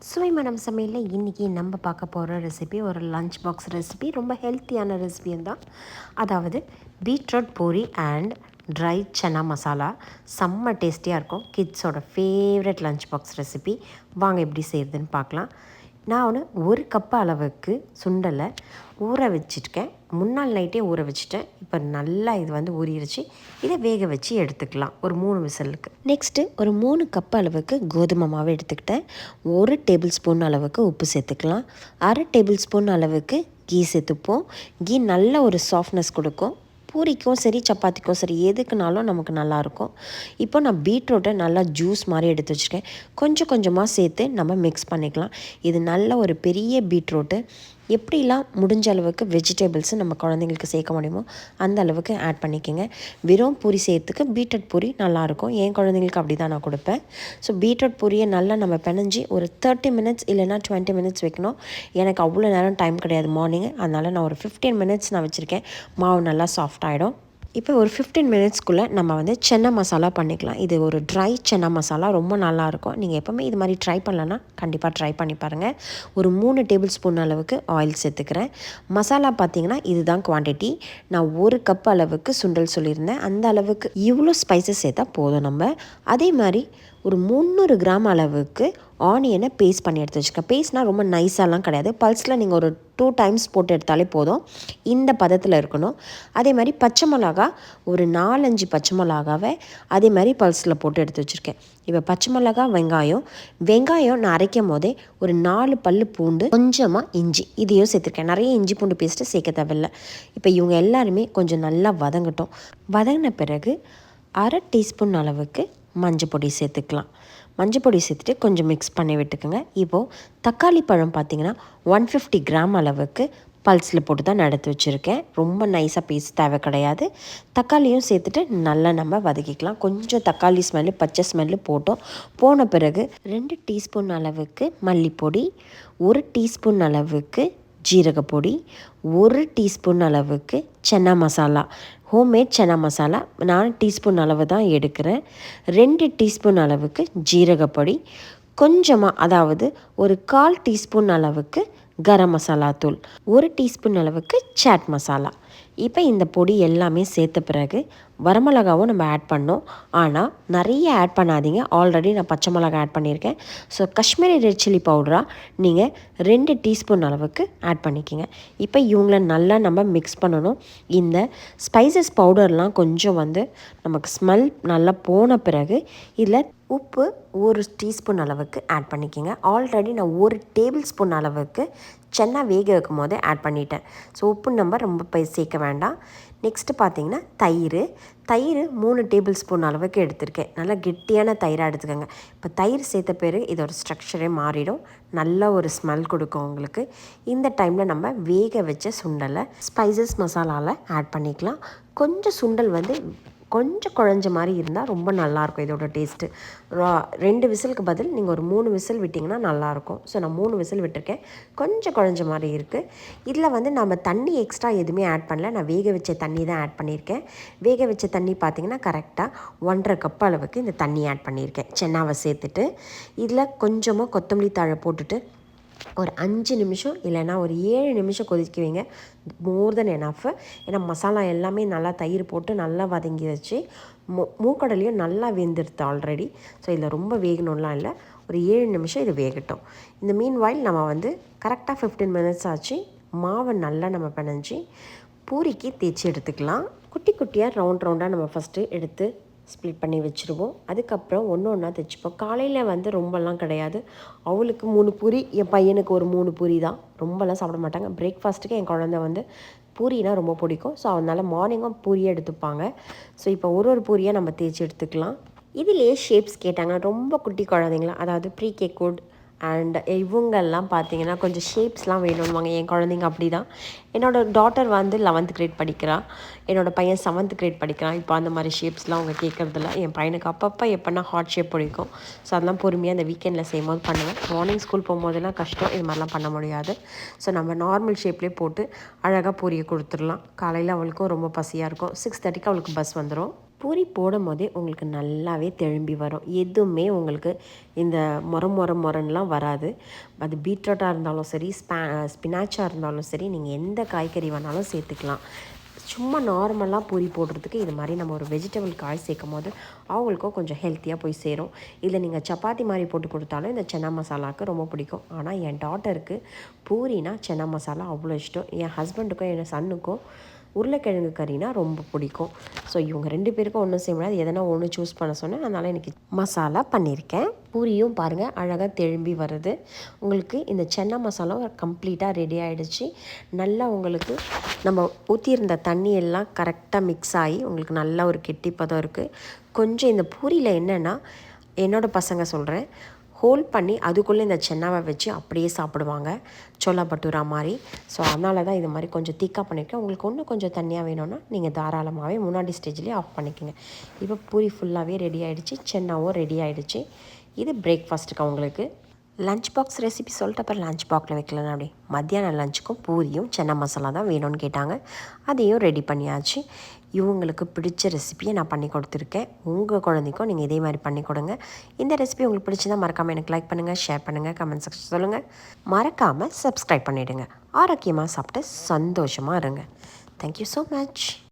சுவை மனம் சமையலில் இன்றைக்கி நம்ம பார்க்க போகிற ரெசிபி ஒரு லஞ்ச் பாக்ஸ் ரெசிபி. ரொம்ப ஹெல்த்தியான ரெசிபியும் தான். அதாவது beetroot puri and try chana masala. செம்ம டேஸ்டியாக இருக்கும். கிட்ஸோட ஃபேவரட் லஞ்ச் பாக்ஸ் ரெசிபி. வாங்க எப்படி செய்கிறதுன்னு பார்க்கலாம். நான் ஒரு கப்பு அளவுக்கு சுண்டலை ஊற வச்சுருக்கேன். முன்னாள் நைட்டே ஊற வச்சுட்டேன். இப்போ நல்லா இது ஊறிடுச்சு. இதை வேக வச்சு எடுத்துக்கலாம் ஒரு 3 விசிலுக்கு. நெக்ஸ்ட்டு ஒரு 3 கப் அளவுக்கு கோதுமை மாவு எடுத்துக்கிட்டேன். 1 டேபிள் ஸ்பூன் அளவுக்கு உப்பு சேர்த்துக்கலாம். 1/2 டேபிள் ஸ்பூன் அளவுக்கு கீ சேர்த்துப்போம். கீ நல்ல ஒரு சாஃப்ட்னஸ் கொடுக்கும். பூரிக்கும் சரி சப்பாத்திக்கும் சரி எதுக்குனாலும் நமக்கு நல்லாயிருக்கும். இப்போ நான் பீட்ரூட்டை நல்லா ஜூஸ் மாதிரி எடுத்து வச்சுருக்கேன். கொஞ்சம் கொஞ்சமாக சேர்த்து நம்ம மிக்ஸ் பண்ணிக்கலாம். இது நல்ல ஒரு பெரிய பீட்ரூட்டு. எப்படிலாம் முடிஞ்ச அளவுக்கு வெஜிடபிள்ஸு நம்ம குழந்தைங்களுக்கு சேர்க்க முடியுமோ அந்த அளவுக்கு ஆட் பண்ணிக்கோங்க. வெறும் பூரி செய்கிறதுக்கு பீட்ரூட் பூரி நல்லாயிருக்கும். என் குழந்தைங்களுக்கு அப்படி தான் நான் கொடுப்பேன். ஸோ பீட்ரூட் பூரியை நல்லா நம்ம பிணைஞ்சி ஒரு 30 மினிட்ஸ் இல்லைனா 20 மினிட்ஸ் வைக்கணும். எனக்கு அவ்வளோ நேரம் டைம் கிடையாது மார்னிங்கு. அதனால் நான் ஒரு 15 மினிட்ஸ் நான் வச்சுருக்கேன். மாவு நல்லா சாஃப்ட் ஆகிடும். இப்போ ஒரு 15 மினிட்ஸ்க்குள்ளே நம்ம சன்னா மசாலா பண்ணிக்கலாம். இது ஒரு ட்ரை சன்னா மசாலா ரொம்ப நல்லாயிருக்கும். நீங்கள் எப்போவுமே இது மாதிரி ட்ரை பண்ணலன்னா கண்டிப்பாக ட்ரை பண்ணி பாருங்கள். ஒரு 3 டேபிள் ஸ்பூன் அளவுக்கு ஆயில் சேர்த்துக்கிறேன். மசாலா பார்த்திங்கன்னா இதுதான் குவான்டிட்டி. நான் 1 கப் அளவுக்கு சுண்டல் சொல்லியிருந்தேன். அந்த அளவுக்கு இவ்வளோ ஸ்பைசஸ் சேர்த்தா போதும். நம்ம அதே மாதிரி ஒரு 300 கிராம் அளவுக்கு ஆனியனை பேஸ்ட் பண்ணி எடுத்து வச்சுக்கேன். பேஸ்ட்னால் ரொம்ப நைஸாலாம் கிடையாது. பல்ஸில் நீங்கள் ஒரு 2 டைம்ஸ் போட்டு எடுத்தாலே போதும். இந்த பதத்தில் இருக்கணும். அதே மாதிரி பச்சை மிளகா ஒரு 4-5 பச்சை மிளகாவை அதே மாதிரி பல்ஸில் போட்டு எடுத்து வச்சுருக்கேன். இப்போ பச்சை மிளகா வெங்காயம் நான் அரைக்கும் போதே ஒரு 4 பல் பூண்டு, கொஞ்சமாக இஞ்சி இதையும் சேர்த்துருக்கேன். நிறைய இஞ்சி பூண்டு பேஸ்ட்டு சேர்க்க தேவையில்லை. இப்போ இவங்க எல்லாருமே கொஞ்சம் நல்லா வதங்கட்டும். வதங்கின பிறகு 1/2 டீஸ்பூன் அளவுக்கு மஞ்சள் பொடி சேர்த்துக்கலாம். மஞ்சள் பொடி சேர்த்துட்டு கொஞ்சம் மிக்ஸ் பண்ணி விட்டுக்குங்க. இப்போது தக்காளி பழம் பார்த்திங்கன்னா 150 கிராம் அளவுக்கு பல்ஸில் போட்டு தான் நான் எடுத்து வச்சுருக்கேன். ரொம்ப நைஸாக பேஸ்ட் தேவை கிடையாது. தக்காளியும் சேர்த்துட்டு நல்லா நம்ம வதக்கிக்கலாம். கொஞ்சம் தக்காளி ஸ்மெல்லு பச்சை ஸ்மெல்லு போன பிறகு 2 டீஸ்பூன் அளவுக்கு மல்லிப்பொடி, 1 டீஸ்பூன் அளவுக்கு ஜீரகப்பொடி, 1 டீஸ்பூன் அளவுக்கு சன்னா மசாலா, ஹோம்மேட் சன்னா மசாலா நான் டீஸ்பூன் அளவு தான் எடுக்கிறேன். 2 டீஸ்பூன் அளவுக்கு ஜீரகப்பொடி, கொஞ்சமாக அதாவது ஒரு 1/4 டீஸ்பூன் அளவுக்கு கரம் மசாலா தூள், 1 டீஸ்பூன் அளவுக்கு சாட் மசாலா. இப்போ இந்த பொடி எல்லாமே சேர்த்த பிறகு வரமிளகாவும் நம்ம ஆட் பண்ணோம். ஆனால் நிறைய ஆட் பண்ணாதீங்க. ஆல்ரெடி நான் பச்சை மிளகா ஆட் பண்ணியிருக்கேன். ஸோ காஷ்மீரி ரெட் சில்லி பவுடராக நீங்கள் 2 டீஸ்பூன் அளவுக்கு ஆட் பண்ணிக்கோங்க. இப்போ இவங்கள நல்லா நம்ம மிக்ஸ் பண்ணணும். இந்த ஸ்பைசஸ் பவுடர்லாம் கொஞ்சம் நமக்கு ஸ்மெல் நல்லா போன பிறகு இதில் உப்பு 1 டீஸ்பூன் அளவுக்கு ஆட் பண்ணிக்கோங்க. ஆல்ரெடி நான் 1 டேபிள் ஸ்பூன் அளவுக்கு சன்னா வேக வைக்கும் போதே ஆட் பண்ணிட்டேன். ஸோ உப்பு நம்ம ரொம்ப சேர்க்க வேண்டாம். நெக்ஸ்ட்டு பார்த்திங்கன்னா தயிர் 3 டேபிள் ஸ்பூன் அளவுக்கு எடுத்திருக்கேன். நல்லா கெட்டியான தயிராக எடுத்துக்கோங்க. இப்போ தயிர் சேர்த்த பிறகு இதோட ஸ்ட்ரக்சரே மாறிடும். நல்ல ஒரு ஸ்மெல் கொடுக்கும் உங்களுக்கு. இந்த டைமில் நம்ம வேக வச்ச சுண்டலை ஸ்பைசஸ் மசாலாவில் ஆட் பண்ணிக்கலாம். கொஞ்சம் சுண்டல் கொஞ்சம் குழஞ்ச மாதிரி இருந்தால் ரொம்ப நல்லாயிருக்கும் இதோட டேஸ்ட்டு. 2 விசிலுக்கு பதில் நீங்கள் ஒரு 3 விசில் விட்டிங்கன்னா நல்லாயிருக்கும். ஸோ நான் 3 விசில் விட்டுருக்கேன். கொஞ்சம் குழஞ்ச மாதிரி இருக்குது. இதில் நம்ம தண்ணி எக்ஸ்ட்ரா எதுவுமே ஆட் பண்ணல. நான் வேக வச்ச தண்ணி தான் ஆட் பண்ணியிருக்கேன். வேக வச்ச தண்ணி பார்த்திங்கன்னா கரெக்டாக 1.5 கப் அளவுக்கு இந்த தண்ணி ஆட் பண்ணியிருக்கேன். சென்னாவை சேர்த்துட்டு இதில் கொஞ்சமாக கொத்தமல்லி தழை போட்டுட்டு ஒரு 5 நிமிஷம் இல்லைன்னா ஒரு 7 நிமிஷம் கொதிக்க வைங்க. மோர் தென் எனஃப். ஏன்னா மசாலா எல்லாமே நல்லா தயிர் போட்டு நல்லா வதங்கி வச்சு மூக்கடலையும் நல்லா வெந்துடுது ஆல்ரெடி. ஸோ இதில் ரொம்ப வேகணும்லாம் இல்லை. ஒரு 7 நிமிஷம் இது வேகட்டும். இந்த மீன் வாயில் நம்ம கரெக்டாக 15 மினிட்ஸ் ஆச்சு. மாவை நல்லா நம்ம பிணைஞ்சி பூரிக்கு தேய்ச்சி எடுத்துக்கலாம். குட்டி குட்டியாக ரவுண்டாக நம்ம ஃபஸ்ட்டு எடுத்து ஸ்ப்ளிட் பண்ணி வச்சுருவோம். அதுக்கப்புறம் ஒன்றா தைச்சிப்போம். காலையில் ரொம்பலாம் கிடையாது. அவளுக்கு 3 பூரி, என் பையனுக்கு ஒரு 3 பூரி தான். ரொம்பலாம் சாப்பிட மாட்டாங்க. பிரேக்ஃபாஸ்ட்டுக்கு என் குழந்தை பூரினா ரொம்ப பிடிக்கும். ஸோ அதனால் மார்னிங்கும் பூரியே எடுத்துப்பாங்க. ஸோ இப்போ ஒரு பூரியாக நம்ம தேய்ச்சி எடுத்துக்கலாம். இதிலேயே ஷேப்ஸ் கேட்டாங்க. ரொம்ப குட்டி குழந்தைங்களாம், அதாவது ப்ரீ கேக் அண்ட் இவங்கெல்லாம் பார்த்திங்கன்னா கொஞ்சம் ஷேப்ஸ்லாம் வேணும்வாங்க. என் குழந்தைங்க அப்படி தான். என்னோடய டாட்டர் 11th கிரேட் படிக்கிறாள். என்னோடய பையன் 7th கிரேட் படிக்கிறான். இப்போ அந்த மாதிரி ஷேப்ஸ்லாம் அவங்க கேட்குறதில்ல. என் பையனுக்கு அப்பப்போ எப்போனா ஹார்ட் ஷேப் பிடிக்கும். ஸோ அதெல்லாம் பொறுமையாக அந்த வீக்கெண்டில் செய்யும்போது பண்ணுவேன். மார்னிங் ஸ்கூல் போகும்போதெல்லாம் கஷ்டம், இது மாதிரிலாம் பண்ண முடியாது. ஸோ நம்ம நார்மல் ஷேப்லேயே போட்டு அழகாக பூரியை கொடுத்துடலாம். காலையில் அவளுக்கும் ரொம்ப பசியாக இருக்கும். 6:30க்கு அவளுக்கு பஸ் வந்துடும். பூரி போடும் போதே உங்களுக்கு நல்லாவே திரும்பி வரும். எதுவுமே உங்களுக்கு இந்த மொரன்னுலாம் வராது. அது பீட்ரூட்டாக இருந்தாலும் சரி, ஸ்பினாச்சாக இருந்தாலும் சரி, நீங்கள் எந்த காய்கறி வேணாலும் சேர்த்துக்கலாம். சும்மா நார்மலாக பூரி போடுறதுக்கு இது மாதிரி நம்ம ஒரு வெஜிடபிள் காய் சேர்க்கும் போது அவங்களுக்கும் கொஞ்சம் ஹெல்த்தியாக போய் சேரும். இல்லை நீங்கள் சப்பாத்தி மாதிரி போட்டு கொடுத்தாலும் இந்த சன்னா மசாலாவுக்கு ரொம்ப பிடிக்கும். ஆனால் என் டாட்டருக்கு பூரினா சன்னா மசாலா அவ்வளோ இஷ்டம். என் ஹஸ்பண்டுக்கும் என் சன்னுக்கும் உருளைக்கிழங்கு கறினா ரொம்ப பிடிக்கும். ஸோ இவங்க 2 பேருக்கும் ஒன்றும் செய்ய முடியாது. எதனா ஒன்று சூஸ் பண்ண சொன்னேன். அதனால் இன்றைக்கி மசாலா பண்ணியிருக்கேன். பூரியும் பாருங்கள் அழகாக திரும்பி வருது. உங்களுக்கு இந்த சன்னா மசாலா கம்ப்ளீட்டாக ரெடி ஆகிடுச்சு. நல்லா உங்களுக்கு நம்ம ஊற்றியிருந்த தண்ணி எல்லாம் கரெக்டாக மிக்ஸ் ஆகி உங்களுக்கு நல்ல ஒரு கெட்டிப்பதம் இருக்குது. கொஞ்சம் இந்த பூரியில் என்னென்னா, என்னோடய பசங்க சொல்கிறேன், ஹோல்ட் பண்ணி அதுக்குள்ளே இந்த சென்னாவை வச்சு அப்படியே சாப்பிடுவாங்க, சோலா பட்டூரா மாதிரி. ஸோ அதனால தான் இது மாதிரி கொஞ்சம் திக்காக பண்ணியிருக்கேன். உங்களுக்கு இன்னும் கொஞ்சம் தண்ணியாக வேணும்னா நீங்கள் தாராளமாகவே முன்னாடி ஸ்டேஜ்லேயே ஆஃப் பண்ணிக்கோங்க. இப்போ பூரி ஃபுல்லாகவே ரெடி ஆகிடுச்சு, சென்னாவும் ரெடி ஆகிடுச்சு. இது பிரேக்ஃபாஸ்ட்டுக்கு அவங்களுக்கு. லஞ்ச் பாக்ஸ் ரெசிபி சொல்லிட்டு அப்புறம் லஞ்ச் பாக்ஸில் வைக்கலன்னா அப்படி மத்தியானம் லஞ்சுக்கும் பூரியும் சன்னா மசாலா தான் வேணும்னு கேட்டாங்க. அதையும் ரெடி பண்ணியாச்சு. இவங்களுக்கு பிடிச்ச ரெசிபியை நான் பண்ணி கொடுத்துருக்கேன். உங்கள் குழந்தைக்கும் நீங்கள் இதே மாதிரி பண்ணி கொடுங்க. இந்த ரெசிபி உங்களுக்கு பிடிச்சதா மறக்காமல் எனக்கு லைக் பண்ணுங்கள், ஷேர் பண்ணுங்கள், கமெண்ட் செக்ஷன் சொல்லுங்கள். மறக்காமல் சப்ஸ்கிரைப் பண்ணிவிடுங்க. ஆரோக்கியமாக சாப்பிட்டு சந்தோஷமாக இருங்க. Thank you so much.